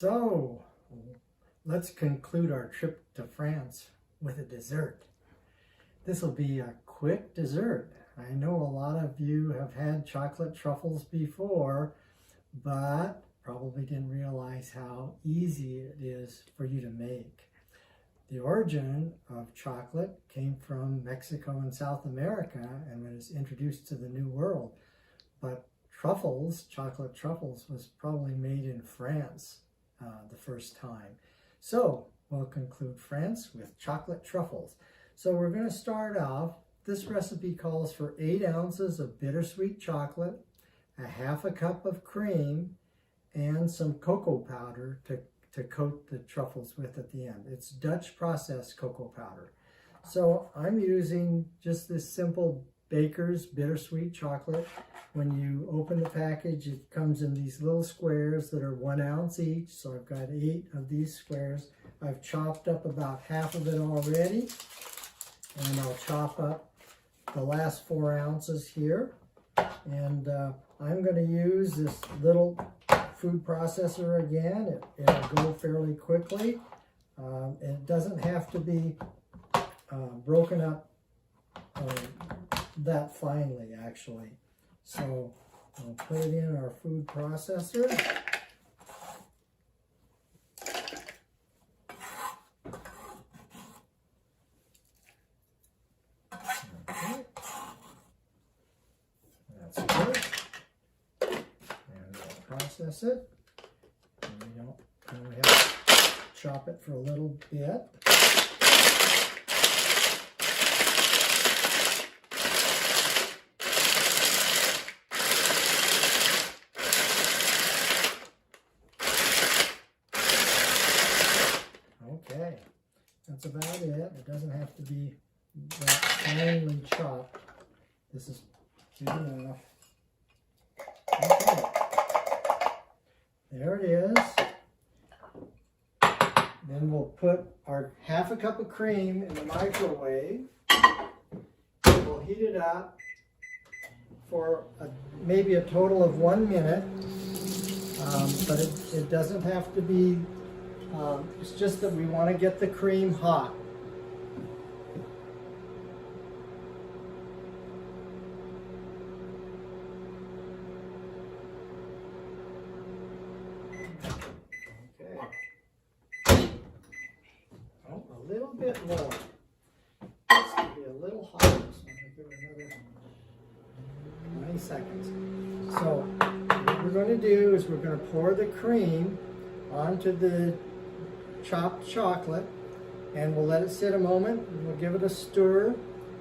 So, let's conclude our trip to France with a dessert. This will be a quick dessert. I know a lot of you have had chocolate truffles before, but probably didn't realize how easy it is for you to make. The origin of chocolate came from Mexico and South America and was introduced to the New World. But truffles, chocolate truffles, was probably made in France the first time. So we'll conclude France with chocolate truffles. So we're going to start off. This recipe calls for 8 ounces of bittersweet chocolate, a half a cup of cream, and some cocoa powder to coat the truffles with at the end. It's Dutch processed cocoa powder. So I'm using just this simple Baker's bittersweet chocolate. When you open the package, it comes in these little squares that are 1 ounce each. So I've got 8 of these squares. I've chopped up about half of it already, and I'll chop up the last 4 ounces here. And I'm going to use this little food processor again. It'll go fairly quickly. It doesn't have to be broken up that finely, actually. So I'll put it in our food processor. Okay. That's good. And we'll process it. And we have to chop it for a little bit. Okay, that's about it. It doesn't have to be that finely chopped. This is good enough. Okay, there it is. Then we'll put our half a cup of cream in the microwave. We'll heat it up for maybe a total of 1 minute, but it doesn't have to be. It's just that we want to get the cream hot. Okay. Oh, a little bit more. It's going to be a little hot, so I'm going to give it another 20 seconds. So what we're going to do is we're going to pour the cream onto the chopped chocolate, and we'll let it sit a moment. We'll give it a stir.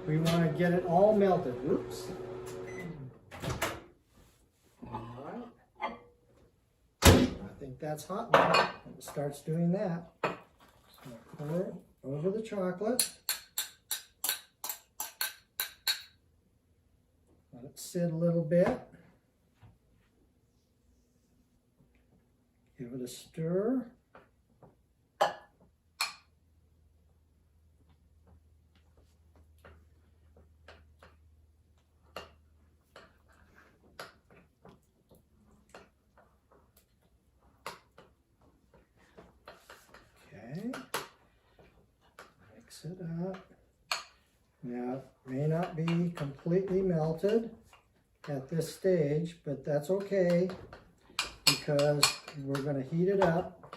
We want to get it all melted. Oops. All right. I think that's hot now. It starts doing that. So pour it over the chocolate. Let it sit a little bit. Give it a stir. Mix it up. Now, it may not be completely melted at this stage, but that's okay because we're going to heat it up.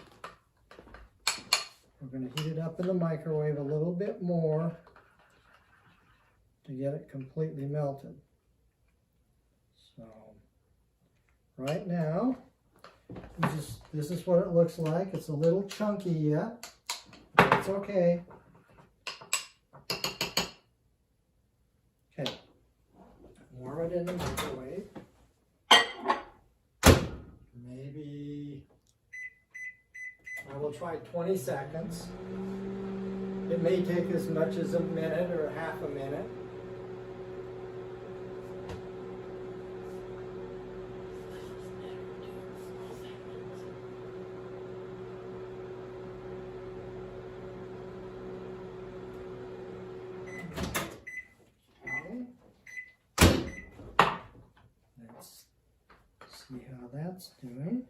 We're going to heat it up in the microwave a little bit more to get it completely melted. So, right now, this is what it looks like. It's a little chunky yet, but it's okay. Okay, warm it in the microwave. Maybe I will try 20 seconds. It may take as much as a minute or half a minute. Let's see how that's doing.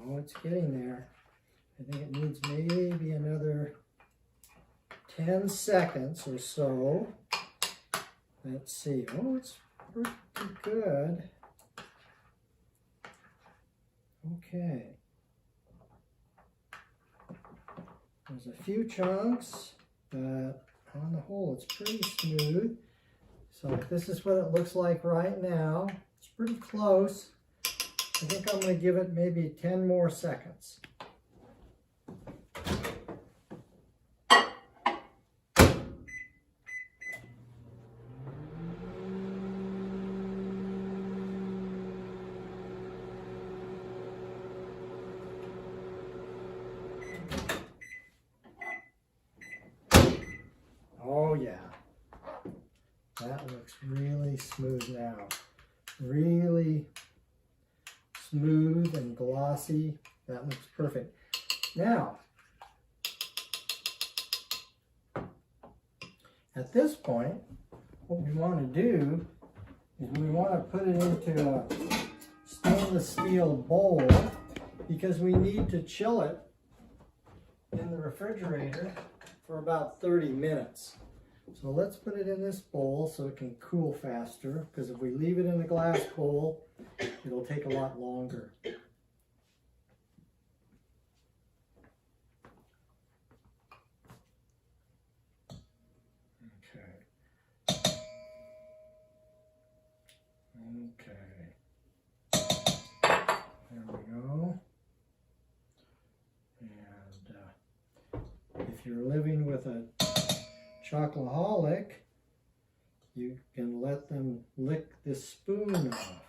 Oh, it's getting there. I think it needs maybe another 10 seconds or so. Let's see. Oh, it's pretty good. Okay. There's a few chunks, but on the whole, it's pretty smooth. So this is what it looks like right now. It's pretty close. I think I'm going to give it maybe 10 more seconds. Oh yeah, that looks really smooth now. Really smooth and glossy. That looks perfect. Now, at this point, what we want to do is we want to put it into a stainless steel bowl because we need to chill it in the refrigerator for about 30 minutes. So let's put it in this bowl so it can cool faster, because if we leave it in a glass bowl, it'll take a lot longer. Okay. There we go. And if you're living with a chocoholic, you can let them lick this spoon off.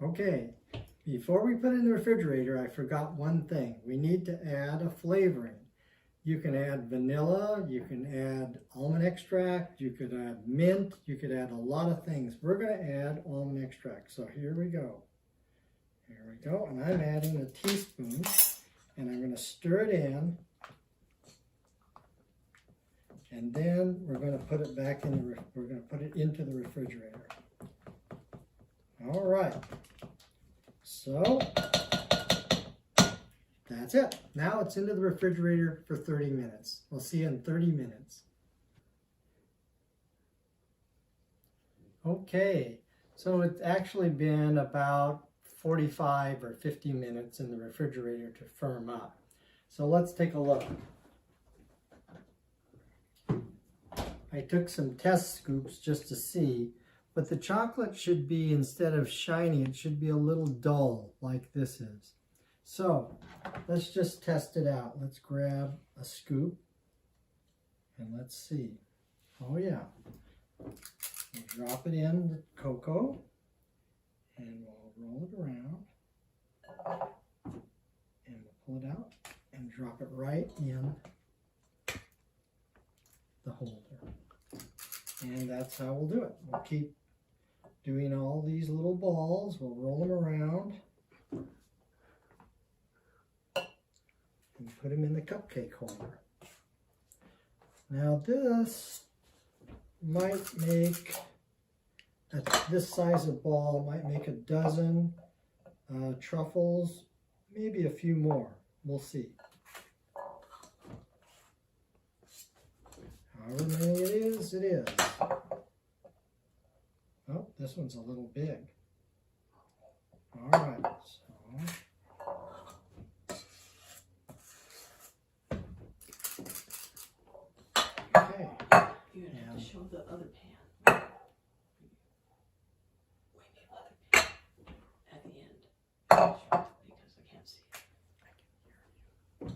Okay, before we put it in the refrigerator, I forgot one thing. We need to add a flavoring. You can add vanilla, you can add almond extract, you could add mint, you could add a lot of things. We're going to add almond extract. So here we go. Here we go, and I'm adding a teaspoon, and I'm going to stir it in. And then we're going to put it back in the, we're going to put it into the refrigerator. All right. So that's it. Now it's into the refrigerator for 30 minutes. We'll see you in 30 minutes. Okay. So it's actually been about 45 or 50 minutes in the refrigerator to firm up. So let's take a look. I took some test scoops just to see, but the chocolate should be, instead of shiny, it should be a little dull like this is. So let's just test it out. Let's grab a scoop and let's see. Oh yeah. We'll drop it in the cocoa and we'll roll it around and we'll pull it out and drop it right in the holder. And that's how we'll do it. We'll keep doing all these little balls. We'll roll them around and put them in the cupcake holder. Now this might make, this size of ball might make a dozen truffles, maybe a few more. We'll see. However many it is, it is. Oh, this one's a little big. All right, so. Okay. You're going to have to show the other pan. Wait, the other pan at the end. Because I can't see it.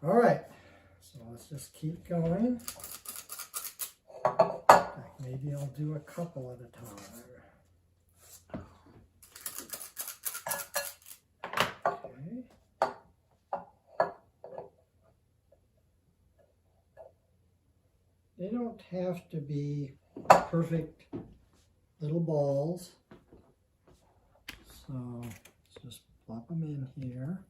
All right, so let's just keep going. Maybe I'll do a couple at a time. Okay. They don't have to be perfect little balls. So let's just plop them in here.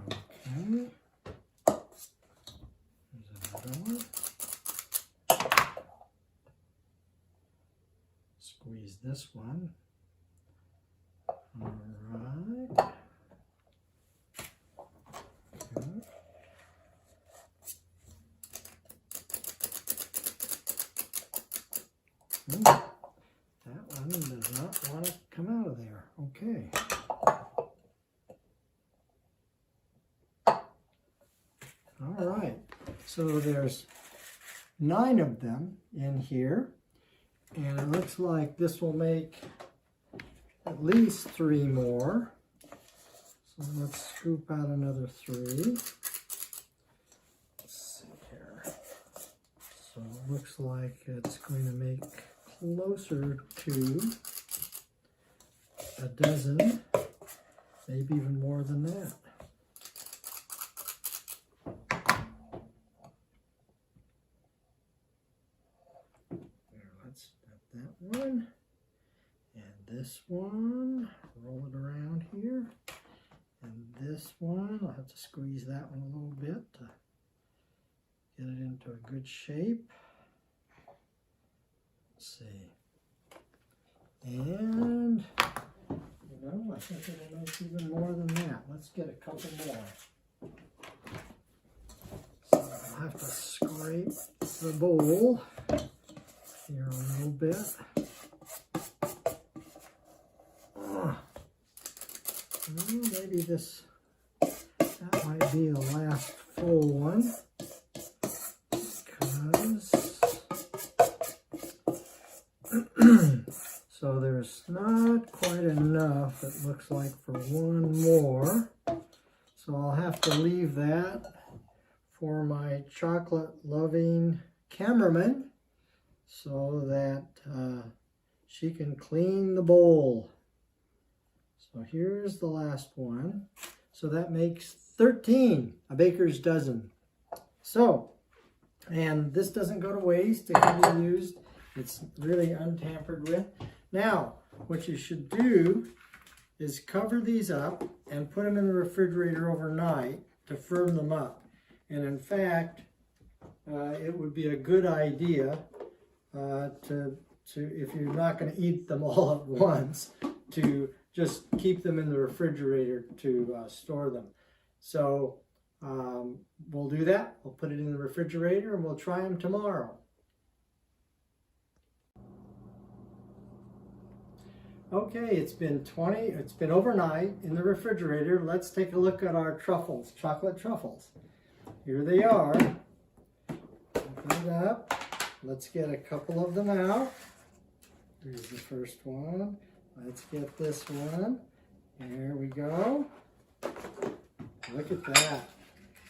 Okay. There's another one. Squeeze this one. All right. Good. That one does not want to come out of there. Okay. All right. So there's 9 of them in here. And it looks like this will make at least 3 more. So let's scoop out another 3. Let's see here. So it looks like it's going to make closer to a dozen, maybe even more than that. Let's put that one and this one, roll it around here, and this one, I'll have to squeeze that one a little bit to get it into a good shape. Let's see. And, you know, I think it'll make even more than that. Let's get a couple more. So I'll have to scrape the bowl here a little bit. Maybe that might be the last full one, because so there's not quite enough, it looks like, for one more. So I'll have to leave that for my chocolate-loving cameraman so that she can clean the bowl. So here's the last one. So that makes 13, a baker's dozen. So, and this doesn't go to waste, it can be used. It's really untampered with. Now, what you should do is cover these up and put them in the refrigerator overnight to firm them up. And in fact, it would be a good idea to if you're not going to eat them all at once, to just keep them in the refrigerator to store them. So we'll do that. We'll put it in the refrigerator and we'll try them tomorrow. Okay, it's been overnight in the refrigerator. Let's take a look at our truffles, chocolate truffles. Here they are. Open it up. Let's get a couple of them out. Here's the first one. Let's get this one. There we go. Look at that.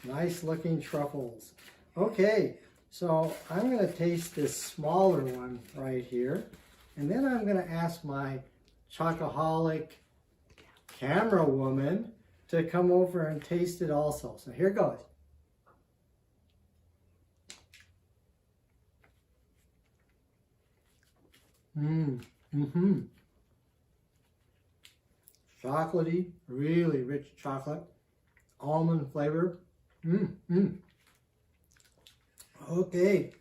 Nice looking truffles. Okay, so I'm going to taste this smaller one right here. And then I'm going to ask my chocoholic camera woman to come over and taste it also. So here goes. Chocolatey, really rich chocolate, almond flavor. Okay,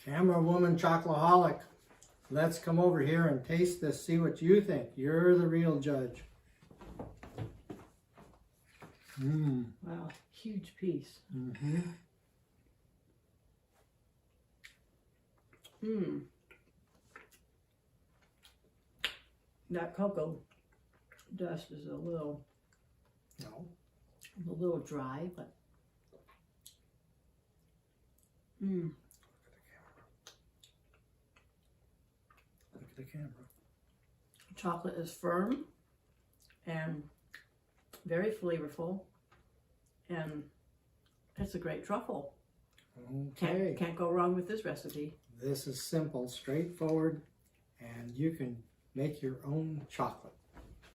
camera woman chocoholic, let's come over here and taste this, see what you think. You're the real judge. Wow, huge piece. That cocoa dust is a little dry, but Look at the camera. Chocolate is firm and very flavorful, and it's a great truffle. Okay. Can't go wrong with this recipe. This is simple, straightforward, and you can make your own chocolate.